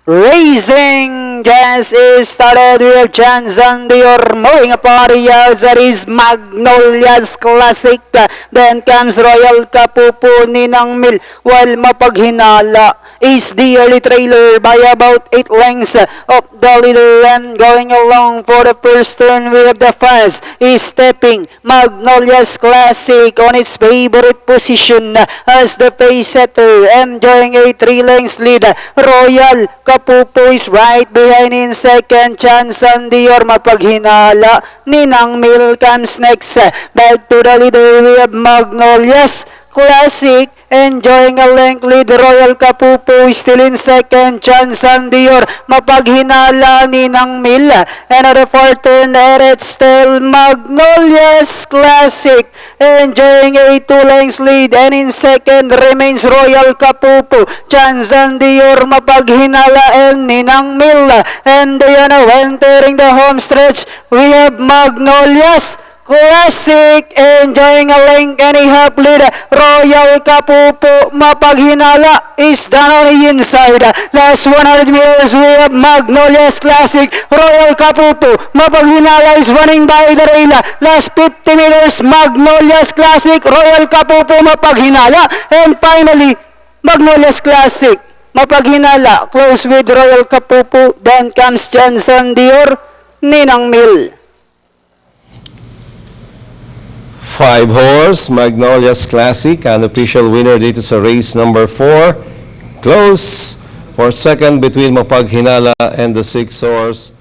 Racing gas is started. We have Chanson Dior moving upon the outside is Magnolia's Classic. Then comes Royal Kapupo Ninang Mil. While mapaghinala is the early trailer by about 8 lengths of the leader. And going along for the first turn, we have the fast is stepping Magnolia's Classic on its favorite position as the pace setter, enjoying a 3 lengths lead. Royal Kapupo is right behind in second. Chanson Dior mapaghinala. Ninang Mil comes next. Back to the leader, we have Magnolia's Classic enjoying a length lead. Royal Kapupo is still in second. Chanson Dior mapaghinala. Ninang Mil. Another fourth turn there, it's still Magnolia's Classic enjoying a 2 lengths lead, and in second remains Royal Kapupo. Chanson Dior mapaghinala and Ninang Mil. And entering the home stretch, we have Magnolia's Classic enjoying a length and a half lead. Royal Kapupo mapaghinala is down on the inside. Last 100 meters, we have Magnolia's Classic. Royal Kapupo mapaghinala is running by the rail. Last 50 meters, Magnolia's Classic. Royal Kapupo mapaghinala. And finally, Magnolia's Classic mapaghinala. Close with Royal Kapupo. Then comes Chanson Dior, Ninang Mil. 5-horse, Magnolia's Classic, an official winner dito sa race number 4. Close for second between Mapaghinala and the 6-horse